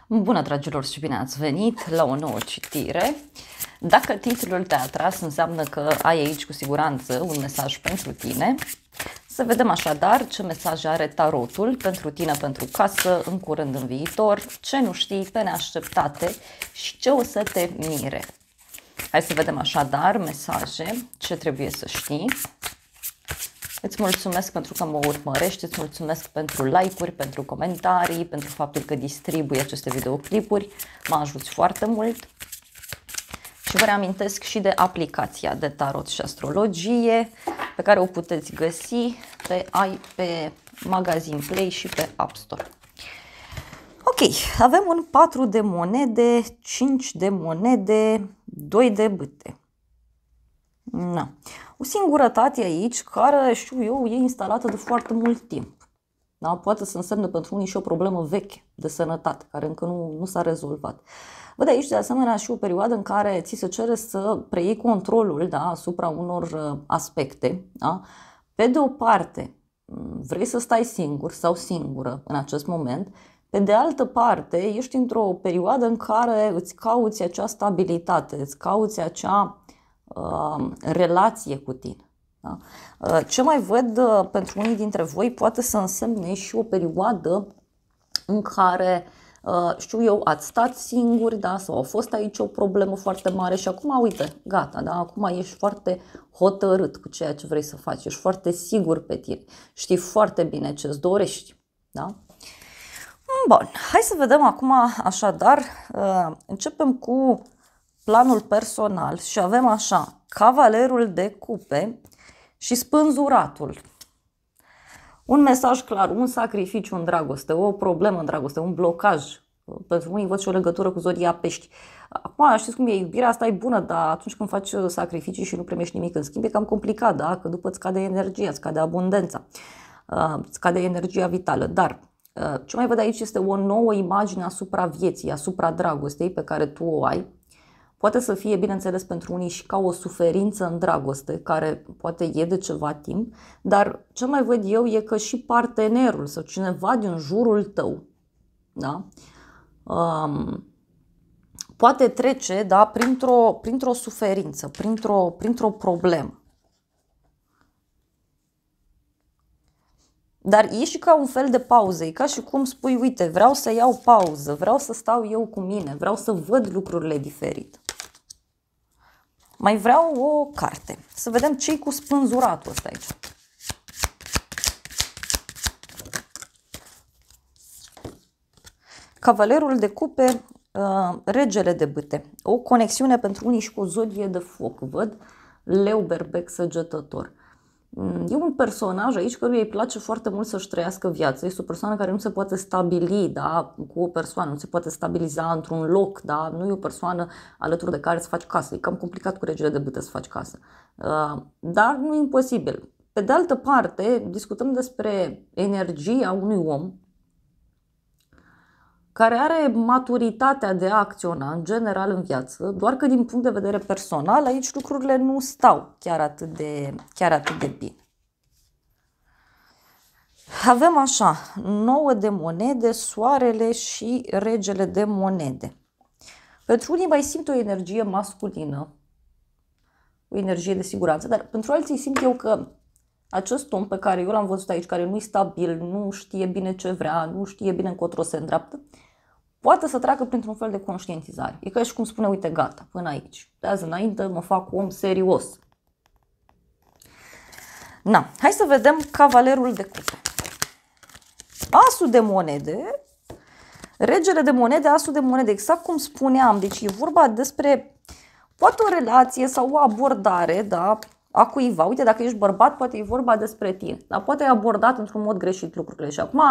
Bună, dragilor, și bine ați venit la o nouă citire. Dacă titlul te-a atras, înseamnă că ai aici cu siguranță un mesaj pentru tine. Să vedem așadar ce mesaj are tarotul pentru tine, pentru casă, în curând, în viitor, ce nu știi, pe neașteptate și ce o să te mire. Hai să vedem așadar mesaje, ce trebuie să știi. Îți mulțumesc pentru că mă urmărești, îți mulțumesc pentru like-uri, pentru comentarii, pentru faptul că distribui aceste videoclipuri. Mă ajuți foarte mult. Și vă reamintesc și de aplicația de tarot și astrologie pe care o puteți găsi pe Magazine Play și pe App Store. Ok, avem un 4 de monede, 5 de monede, 2 de bâte. Na. O singurătate aici care, știu eu, e instalată de foarte mult timp. Da? Poate să însemne pentru unii și o problemă veche de sănătate, care încă nu s-a rezolvat. Văd aici de asemenea și o perioadă în care ți se cere să preiei controlul, da, asupra unor aspecte. Da? Pe de o parte, vrei să stai singur sau singură în acest moment. Pe de altă parte, ești într-o perioadă în care îți cauți acea stabilitate, îți cauți acea relație cu tine. Da? Ce mai văd pentru unii dintre voi poate să însemne și o perioadă în care, știu eu, ați stat singuri, da? Sau a fost aici o problemă foarte mare și acum, uite, gata, da? Acum ești foarte hotărât cu ceea ce vrei să faci, ești foarte sigur pe tine, știi foarte bine ce îți dorești. Da? Bun, hai să vedem acum așadar, începem cu planul personal și avem așa, cavalerul de cupe și spânzuratul. Un mesaj clar, un sacrificiu în dragoste, o problemă în dragoste, un blocaj. Pentru unii văd și o legătură cu zodia pești. Acum știți cum e, iubirea asta e bună, dar atunci când faci sacrificii și nu primești nimic în schimb e cam complicat, da? Că după îți scade energia, îți scade abundența, îți scade energia vitală. Dar ce mai văd aici este o nouă imagine asupra vieții, asupra dragostei pe care tu o ai. Poate să fie, bineînțeles, pentru unii și ca o suferință în dragoste, care poate e de ceva timp, dar ce mai văd eu e că și partenerul sau cineva din jurul tău, da, poate trece, da, printr-o suferință, printr-o problemă. Dar e și ca un fel de pauză, e ca și cum spui, uite, vreau să iau pauză, vreau să stau eu cu mine, vreau să văd lucrurile diferit. Mai vreau o carte. Să vedem ce-i cu spânzuratul ăsta aici. Cavalerul de cupe, regele de bâte. O conexiune pentru unii și cu o zodie de foc. Văd leu, berbec, săgetător. E un personaj aici căruia îi place foarte mult să-și trăiască viața. Este o persoană care nu se poate stabili, da, cu o persoană, nu se poate stabiliza într-un loc, da, nu e o persoană alături de care să faci casă. E cam complicat cu regele de bâte să faci casă. Dar nu e imposibil. Pe de altă parte, discutăm despre energia unui om care are maturitatea de a acționa în general în viață, doar că din punct de vedere personal aici lucrurile nu stau chiar atât de bine. Avem așa, 9 de monede, soarele și regele de monede. Pentru unii mai simt o energie masculină, o energie de siguranță, dar pentru alții simt eu că acest om pe care eu l-am văzut aici, care nu e stabil, nu știe bine ce vrea, nu știe bine încotro se îndreaptă, poate să treacă printr-un fel de conștientizare. E ca și cum spune, uite, gata, până aici. De azi înainte mă fac om serios. Na, hai să vedem cavalerul de cupe. Asul de monede, regele de monede, asul de monede, exact cum spuneam. Deci e vorba despre poate o relație sau o abordare, da, a cuiva. Uite, dacă ești bărbat, poate e vorba despre tine. Dar poate ai abordat într-un mod greșit lucrurile. Și acum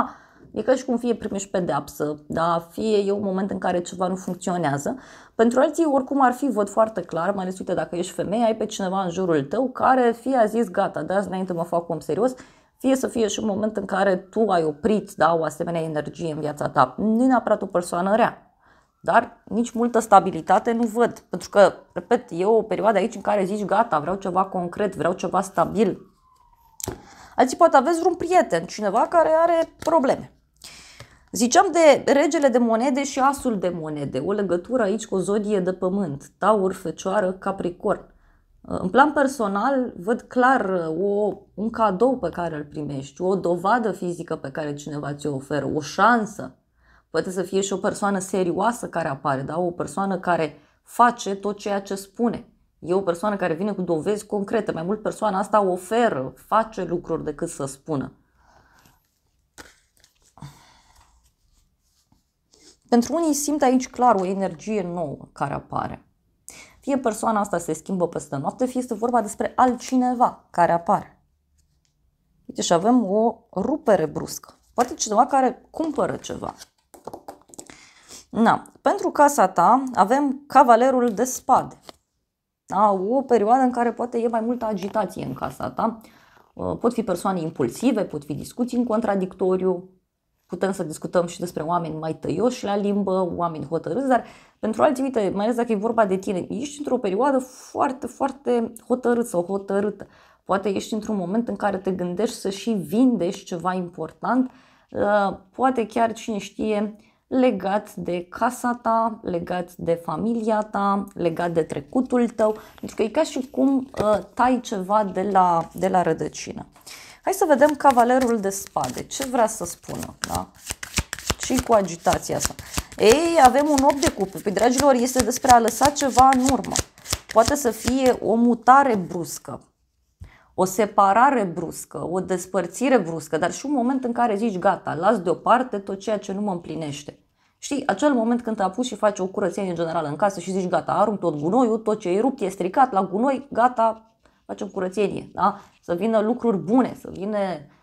e ca și cum fie primești pedeapsă, da? Fie e un moment în care ceva nu funcționează. Pentru alții, oricum ar fi, văd foarte clar, mai ales, uite, dacă ești femeie, ai pe cineva în jurul tău care fie a zis, gata, de azi înainte mă fac om serios, fie să fie și un moment în care tu ai oprit, da, o asemenea energie în viața ta. Nu e neapărat o persoană rea, dar nici multă stabilitate nu văd. Pentru că, repet, e o perioadă aici în care zici, gata, vreau ceva concret, vreau ceva stabil. Alții poate aveți vreun prieten, cineva care are probleme. Ziceam de regele de monede și asul de monede, o legătură aici cu o zodie de pământ, Taur, Fecioară, Capricorn. În plan personal, văd clar un cadou pe care îl primești, o dovadă fizică pe care cineva ți-o oferă, o șansă. Poate să fie și o persoană serioasă care apare, da? O persoană care face tot ceea ce spune. E o persoană care vine cu dovezi concrete. Mai mult persoana asta oferă, face lucruri decât să spună. Pentru unii simt aici clar o energie nouă care apare. Fie persoana asta se schimbă peste noapte, fie este vorba despre altcineva care apare. Uite, și avem o rupere bruscă. Poate cineva care cumpără ceva. Na, pentru casa ta avem cavalerul de spade. Da, o perioadă în care poate e mai multă agitație în casa ta. Pot fi persoane impulsive, pot fi discuții în contradictoriu. Putem să discutăm și despre oameni mai tăioși la limbă, oameni hotărâți, dar pentru alții, uite, mai ales dacă e vorba de tine, ești într-o perioadă foarte, foarte hotărât sau hotărâtă. Poate ești într-un moment în care te gândești să și vindești ceva important, poate chiar, cine știe, legat de casa ta, legat de familia ta, legat de trecutul tău, pentru că e ca și cum tai ceva de la rădăcină. Hai să vedem cavalerul de spade. Ce vrea să spună? Da? Și cu agitația asta. Ei, avem un 8 de cupe. Păi, dragilor, este despre a lăsa ceva în urmă. Poate să fie o mutare bruscă, o separare bruscă, o despărțire bruscă, dar și un moment în care zici, gata, las deoparte tot ceea ce nu mă împlinește. Știi, acel moment când te apuci și faci o curățenie generală în casă și zici, gata, arunc tot gunoiul, tot ce e rupt, e stricat la gunoi, gata, facem curățenie, da? Să vină lucruri bune,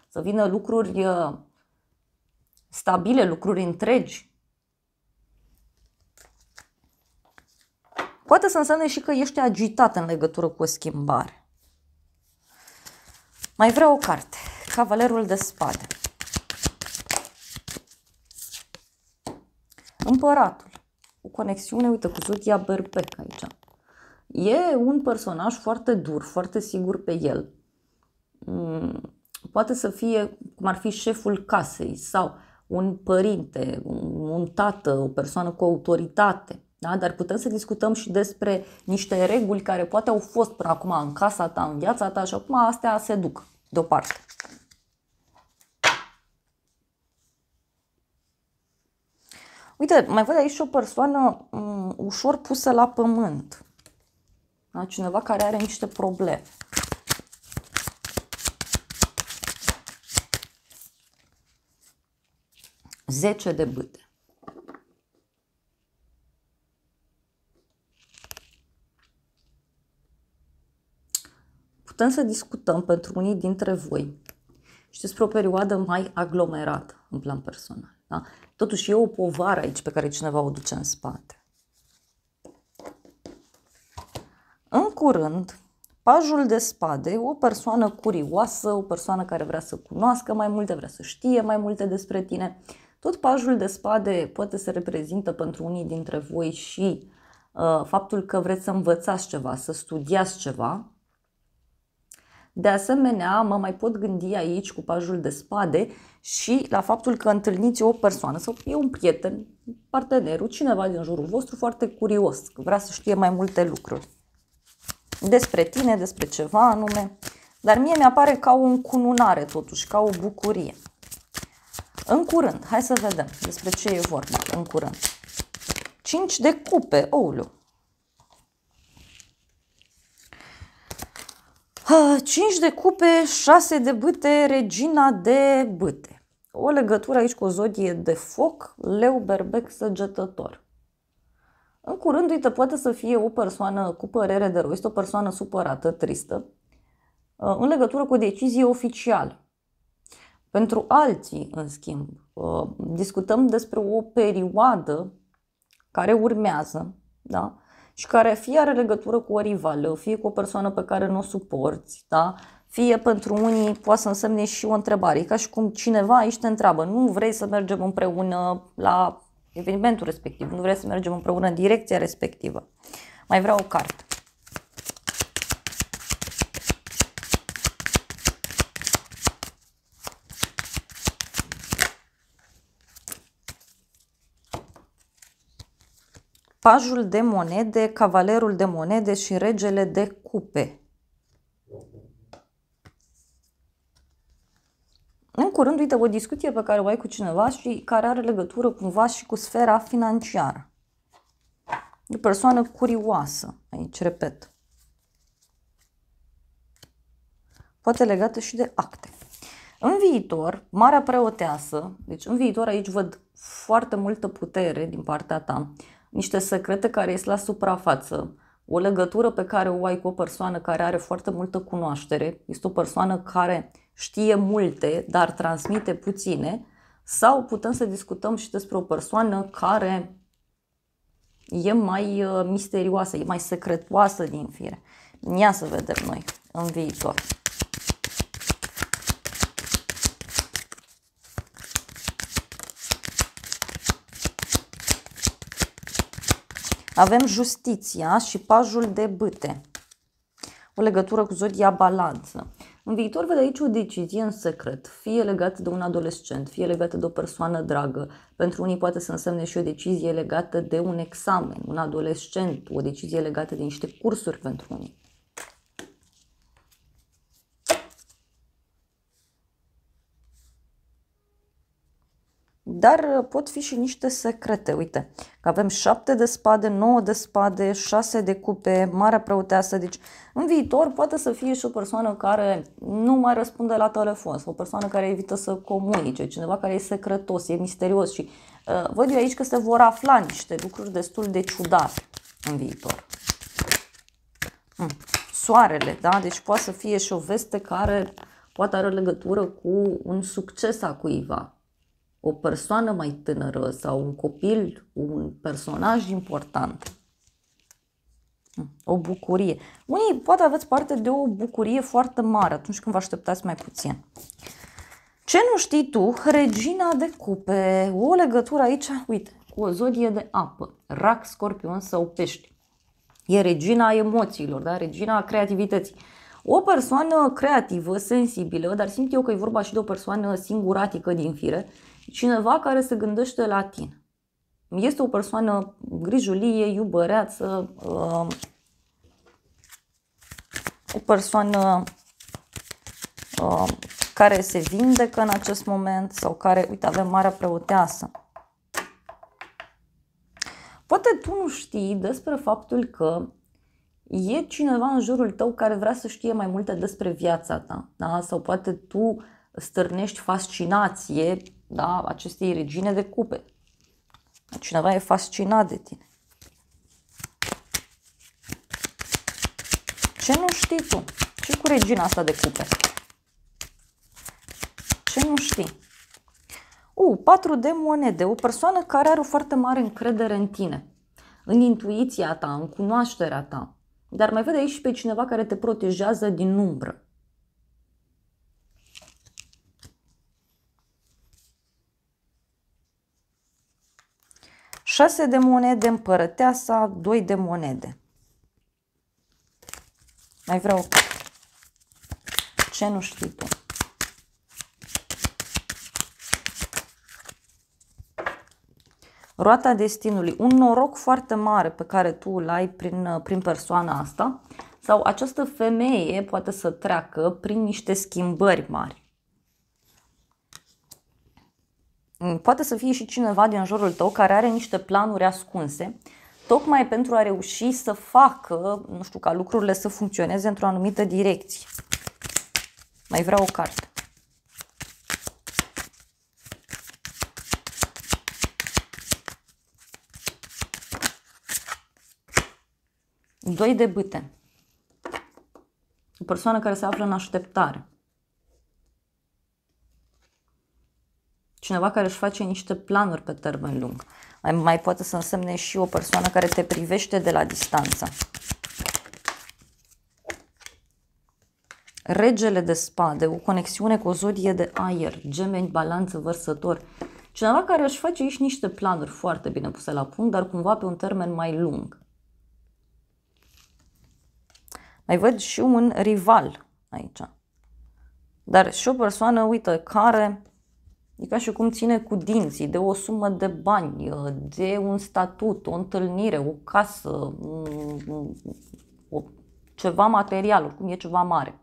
să vină lucruri stabile, lucruri întregi. Poate să însemne și că ești agitat în legătură cu o schimbare. Mai vreau o carte. Cavalerul de spade. Împăratul. O conexiune, uite, cu zodia berbec aici. E un personaj foarte dur, foarte sigur pe el. Poate să fie, cum ar fi șeful casei sau un părinte, un tată, o persoană cu autoritate. Da? Dar putem să discutăm și despre niște reguli care poate au fost până acum în casa ta, în viața ta și acum astea se duc deoparte. Uite, mai văd aici și o persoană ușor pusă la pământ. Da? Cineva care are niște probleme. Zece de bâte. Putem să discutăm pentru unii dintre voi și despre o perioadă mai aglomerată în plan personal. Da? Totuși e o povară aici pe care cineva o duce în spate. În curând, pajul de spade, o persoană curioasă, o persoană care vrea să cunoască mai multe, vrea să știe mai multe despre tine. Tot pajul de spade poate să reprezintă pentru unii dintre voi și faptul că vreți să învățați ceva, să studiați ceva. De asemenea, mă mai pot gândi aici cu pajul de spade și la faptul că întâlniți o persoană sau e un prieten, partenerul, cineva din jurul vostru foarte curios, că vrea să știe mai multe lucruri despre tine, despre ceva anume, dar mie mi-apare ca o încununare totuși, ca o bucurie. În curând, hai să vedem despre ce e vorba în curând. 5 de cupe, ouleu. 5 de cupe, 6 de bâte, regina de bâte. O legătură aici cu o zodie de foc, leu, berbec, săgetător. În curând, uite, poate să fie o persoană cu părere de rău, este o persoană supărată, tristă, în legătură cu o decizie oficială. Pentru alții, în schimb, discutăm despre o perioadă care urmează, da? Și care fie are legătură cu o rivală, fie cu o persoană pe care nu o suporți, da? Fie pentru unii poate să însemne și o întrebare. E ca și cum cineva aici te întreabă, nu vrei să mergem împreună la evenimentul respectiv, nu vrei să mergem împreună în direcția respectivă. Mai vreau o carte. Pajul de monede, cavalerul de monede și regele de cupe. În curând, uite, o discuție pe care o ai cu cineva și care are legătură cumva și cu sfera financiară. E o persoană curioasă, aici, repet. Poate legată și de acte. În viitor, Marea Preoteasă, deci în viitor aici văd foarte multă putere din partea ta, niște secrete care ies la suprafață, o legătură pe care o ai cu o persoană care are foarte multă cunoaștere, este o persoană care știe multe, dar transmite puține, sau putem să discutăm și despre o persoană care e mai misterioasă, e mai secretoasă din fire. Ia să vedem noi în viitor. Avem justiția și pajul de bâte. O legătură cu zodia balanță. În viitor văd aici o decizie în secret, fie legată de un adolescent, fie legată de o persoană dragă. Pentru unii poate să însemne și o decizie legată de un examen, un adolescent, o decizie legată de niște cursuri pentru unii. Dar pot fi și niște secrete, uite, că avem 7 de spade, 9 de spade, 6 de cupe, Marea Preoteasă, deci în viitor poate să fie și o persoană care nu mai răspunde la telefon sau o persoană care evită să comunice, cineva care e secretos, e misterios și văd eu aici că se vor afla niște lucruri destul de ciudate în viitor. Soarele, da? Deci poate să fie și o veste care poate are legătură cu un succes a cuiva. O persoană mai tânără sau un copil, un personaj important. O bucurie. Unii poate aveți parte de o bucurie foarte mare atunci când vă așteptați mai puțin. Ce nu știi tu? Regina de cupe. O legătură aici, uite, cu o zodie de apă. Rac, scorpion sau pești. E regina emoțiilor, da? Regina creativității. O persoană creativă, sensibilă, dar simt eu că e vorba și de o persoană singuratică din fire, cineva care se gândește la tine. Este o persoană grijulie, iubăreață, o persoană care se vindecă în acest moment sau care, uite, avem Marea Preoteasă. Poate tu nu știi despre faptul că e cineva în jurul tău care vrea să știe mai multe despre viața ta, da? Sau poate tu stârnești fascinație, da, acestei regine de cupe. Cineva e fascinat de tine. Ce nu știi tu? Ce cu regina asta de cupe? Ce nu știi? 4 de monede. O persoană care are o foarte mare încredere în tine, în intuiția ta, în cunoașterea ta. Dar mai vede aici și pe cineva care te protejează din umbră. Șase de monede, împărăteasa, 2 de monede. Mai vreau. Ce nu știi tu? Roata destinului. Un noroc foarte mare pe care tu îl ai prin persoana asta. Sau această femeie poate să treacă prin niște schimbări mari. Poate să fie și cineva din jurul tău care are niște planuri ascunse, tocmai pentru a reuși să facă, nu știu, ca lucrurile să funcționeze într-o anumită direcție. Mai vreau o carte. Doi de bâte. O persoană care se află în așteptare. Cineva care își face niște planuri pe termen lung. Mai poate să însemne și o persoană care te privește de la distanță. Regele de spade, o conexiune cu o zodie de aer, Gemeni, Balanță, Vărsător. Cineva care își face aici niște planuri foarte bine puse la punct, dar cumva pe un termen mai lung. Mai văd și un rival aici. Dar și o persoană, uite, care E ca și cum ține cu dinții de o sumă de bani, de un statut, o întâlnire, o casă, ceva material, oricum e ceva mare.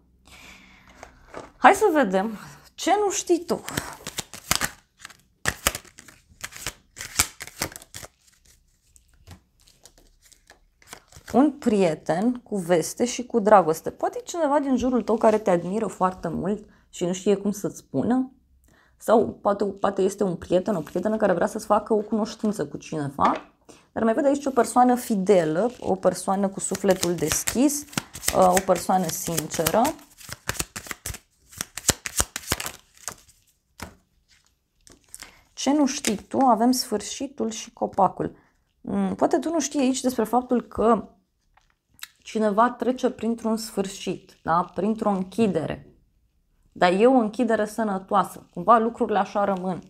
Hai să vedem ce nu știi tu. Un prieten cu veste și cu dragoste. Poate cineva din jurul tău care te admiră foarte mult și nu știe cum să-ți spună. Sau poate este un prieten, o prietenă care vrea să-ți facă o cunoștință cu cineva. Dar mai văd aici o persoană fidelă, o persoană cu sufletul deschis, o persoană sinceră. Ce nu știi tu? Avem sfârșitul și copacul. Poate tu nu știi aici despre faptul că cineva trece printr-un sfârșit, da? Printr-o închidere. Dar e o închidere sănătoasă. Cumva lucrurile așa rămân.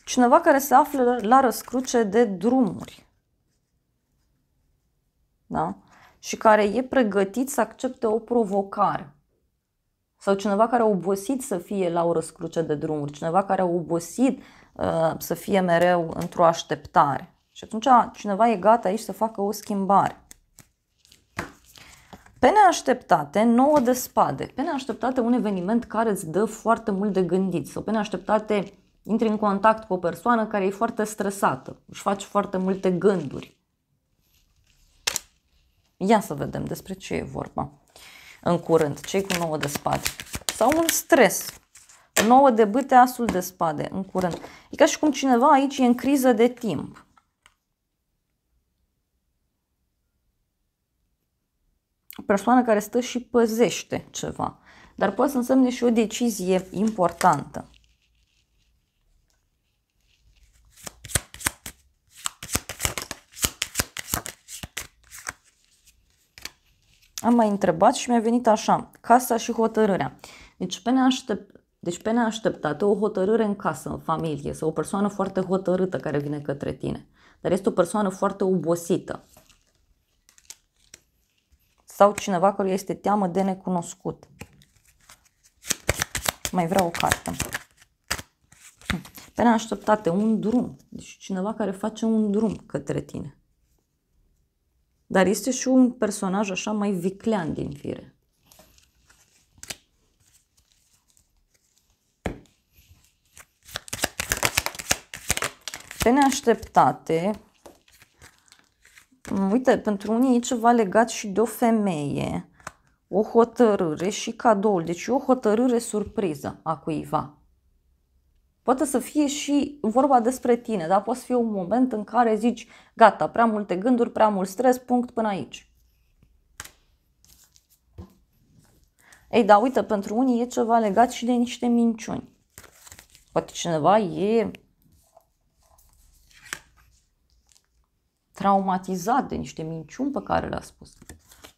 Cineva care se află la răscruce de drumuri. Da? Și care e pregătit să accepte o provocare. Sau cineva care a obosit să fie la o răscruce de drumuri. Cineva care a obosit să fie mereu într-o așteptare. Și atunci cineva e gata aici să facă o schimbare. Pe neașteptate, 9 de spade. Pe neașteptate, un eveniment care îți dă foarte mult de gândit. Sau pe neașteptate, intri în contact cu o persoană care e foarte stresată. Își face foarte multe gânduri. Ia să vedem despre ce e vorba în curând. Ce-i cu 9 de spade? Sau un stres. 9 de bâte, asul de spade în curând. E ca și cum cineva aici e în criză de timp. O persoană care stă și păzește ceva. Dar poate să însemne și o decizie importantă. Am mai întrebat și mi-a venit așa. Casa și hotărârea. Deci pe neașteptate, o hotărâre în casă, în familie, sau o persoană foarte hotărâtă care vine către tine. Dar este o persoană foarte obosită. Sau cineva care este teamă de necunoscut. Mai vreau o carte. Pe neașteptate, un drum. Deci cineva care face un drum către tine. Dar este și un personaj așa mai viclean din fire. Pe neașteptate, uite, pentru unii e ceva legat și de o femeie, o hotărâre și cadoul. Deci o hotărâre surpriză a cuiva. Poate să fie și vorba despre tine, dar poate să fie un moment în care zici, gata, prea multe gânduri, prea mult stres, punct, până aici. Ei, da, uite, pentru unii e ceva legat și de niște minciuni. Poate cineva e traumatizat de niște minciuni pe care le-a spus.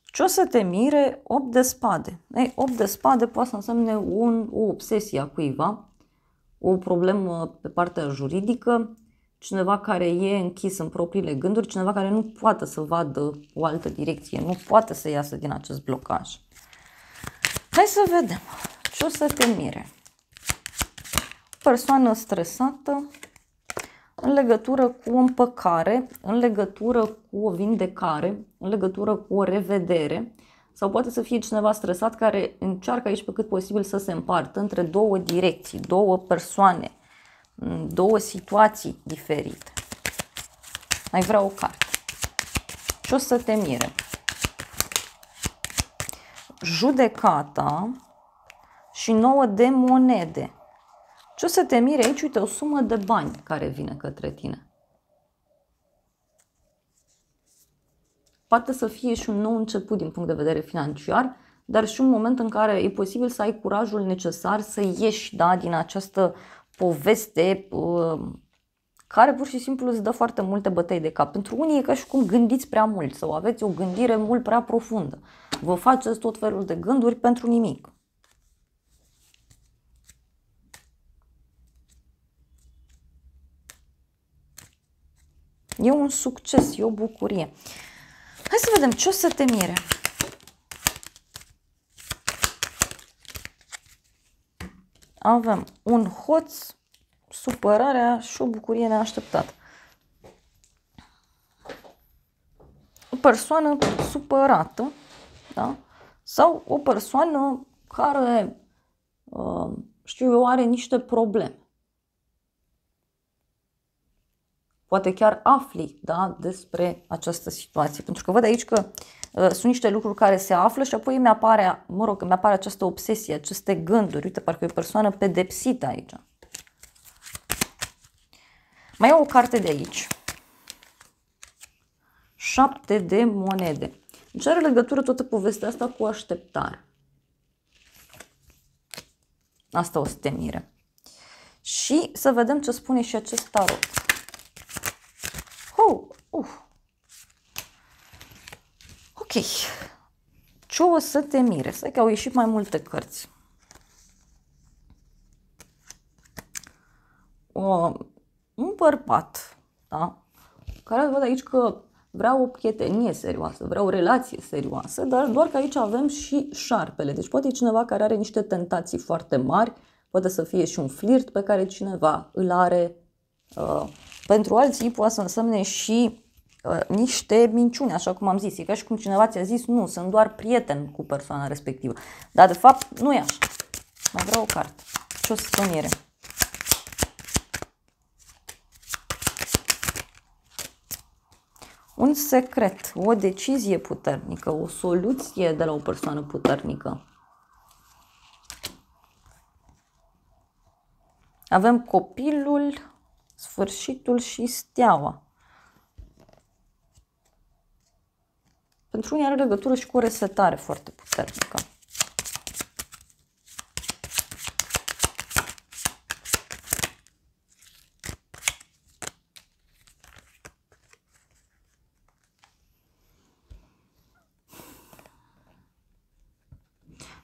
Ce o să te mire? 8 de spade. Ei, 8 de spade poate să însemne o obsesie a cuiva, o problemă pe partea juridică, cineva care e închis în propriile gânduri, cineva care nu poate să vadă o altă direcție, nu poate să iasă din acest blocaj. Hai să vedem ce o să te mire. O persoană stresată în legătură cu o împăcare, în legătură cu o vindecare, în legătură cu o revedere, sau poate să fie cineva stresat care încearcă aici pe cât posibil să se împartă între două direcții, două persoane, două situații diferite. Mai vreau o carte. Ce o să te mire? Judecata și 9 de monede. Ce o să te mire aici? Uite, o sumă de bani care vine către tine. Poate să fie și un nou început din punct de vedere financiar, dar și un moment în care e posibil să ai curajul necesar să ieși, da, din această poveste care pur și simplu îți dă foarte multe bătăi de cap. Pentru unii e ca și cum gândiți prea mult sau aveți o gândire mult prea profundă. Vă faceți tot felul de gânduri pentru nimic. E un succes, e o bucurie. Hai să vedem ce o să te mire. Avem un hoț, supărarea și o bucurie neașteptată. O persoană supărată, da? Sau o persoană care, știu eu, are niște probleme. Poate chiar afli, da, despre această situație. Pentru că văd aici că sunt niște lucruri care se află și apoi mi apare această obsesie, aceste gânduri. Uite, parcă e o persoană pedepsită aici. Mai iau o carte de aici. 7 de monede. Deci are legătură toată povestea asta cu așteptare. Asta o să te mire. Și să vedem ce spune și acest tarot. Ok. Ce o să te mire? Stai că au ieșit mai multe cărți. Un bărbat, da? Care văd aici că vrea o prietenie serioasă, vrea o relație serioasă, dar doar că aici avem și șarpele. Deci poate e cineva care are niște tentații foarte mari, poate să fie și un flirt pe care cineva îl are. Pentru alții poate să însemne și niște minciuni, așa cum am zis. E ca și cum cineva ți-a zis, nu, sunt doar prieten cu persoana respectivă. Dar de fapt nu e așa. Mai vreau o carte. Ce o să te mire? Un secret, o decizie puternică, o soluție de la o persoană puternică. Avem copilul, sfârșitul și steaua. Pentru unii are legătură și cu o resetare foarte puternică.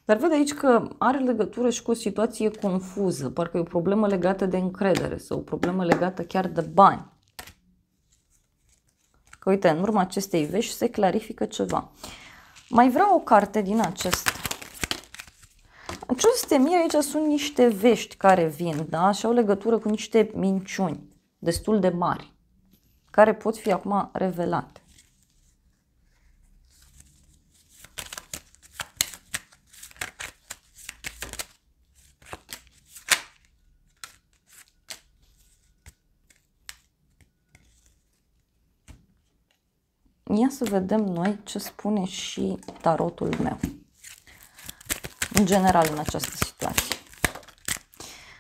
Dar văd aici că are legătură și cu o situație confuză, parcă e o problemă legată de încredere sau o problemă legată chiar de bani. Că uite, în urma acestei vești se clarifică ceva. Mai vreau o carte din acesta. Ce o să te mire aici sunt niște vești care vin, da? Și au legătură cu niște minciuni destul de mari, care pot fi acum revelate. Ia să vedem noi ce spune și tarotul meu. În general, în această situație.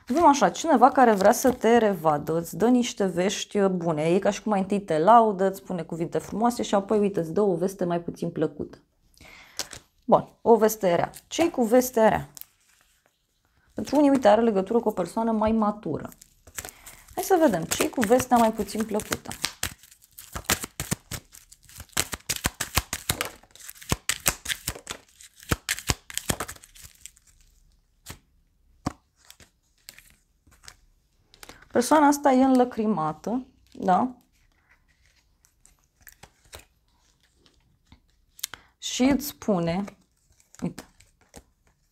Avem așa, cineva care vrea să te revadă, îți dă niște vești bune. E ca și cum mai întâi te laudă, îți spune cuvinte frumoase și apoi, uite, îți dă o veste mai puțin plăcută. Bun, o veste rea. Ce-i cu vestea rea? Pentru unii, uite, are legătură cu o persoană mai matură. Hai să vedem, ce-i cu vestea mai puțin plăcută? Persoana asta e înlăcrimată, da? Și îți spune, uite,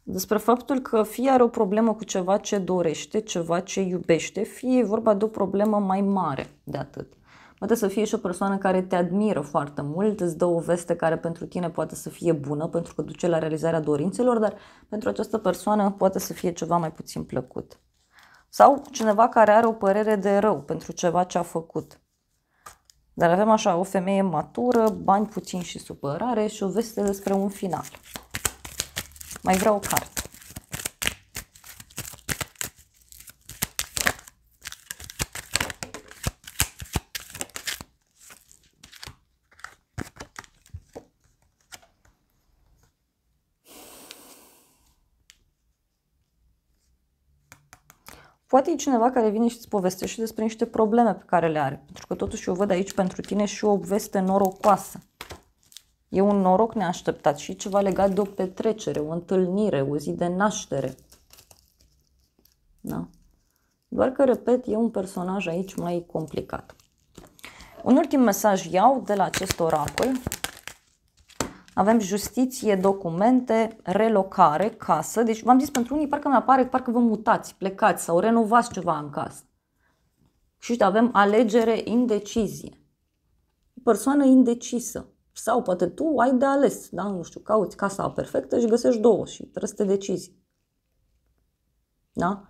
despre faptul că fie are o problemă cu ceva ce dorește, ceva ce iubește, fie e vorba de o problemă mai mare de atât. Poate să fie și o persoană care te admiră foarte mult, îți dă o veste care pentru tine poate să fie bună, pentru că duce la realizarea dorințelor, dar pentru această persoană poate să fie ceva mai puțin plăcut. Sau cineva care are o părere de rău pentru ceva ce a făcut. Dar avem așa o femeie matură, bani puțini și supărare și o veste despre un final. Mai vreau o carte. Poate e cineva care vine și îți povestește despre niște probleme pe care le are. Pentru că totuși eu văd aici pentru tine și o veste norocoasă. E un noroc neașteptat și ceva legat de o petrecere, o întâlnire, o zi de naștere. Da? Doar că, repet, e un personaj aici mai complicat. Un ultim mesaj iau de la acest oracol. Avem justiție, documente, relocare, casă. Deci v-am zis, pentru unii parcă mi apare, parcă vă mutați, plecați sau renovați ceva în casă. Și uite, avem alegere, indecizie. O persoană indecisă. Sau poate tu ai de ales, da? Nu știu, cauți casa perfectă și găsești două și trebuie să te decizi. Da?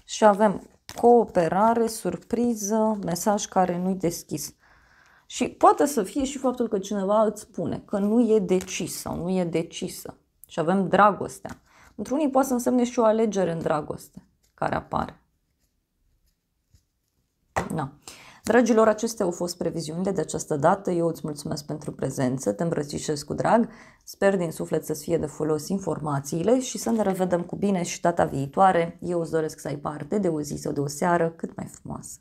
Și avem cooperare, surpriză, mesaj care nu-i deschis. Și poate să fie și faptul că cineva îți spune că nu e decis sau nu e decisă. Și avem dragostea. Într unii poate să însemne și o alegere în dragoste care apare. Da. Dragilor, acestea au fost previziunile de această dată. Eu îți mulțumesc pentru prezență, te îmbrățișez cu drag. Sper din suflet să-ți fie de folos informațiile și să ne revedem cu bine și data viitoare. Eu îți doresc să ai parte de o zi sau de o seară cât mai frumoasă.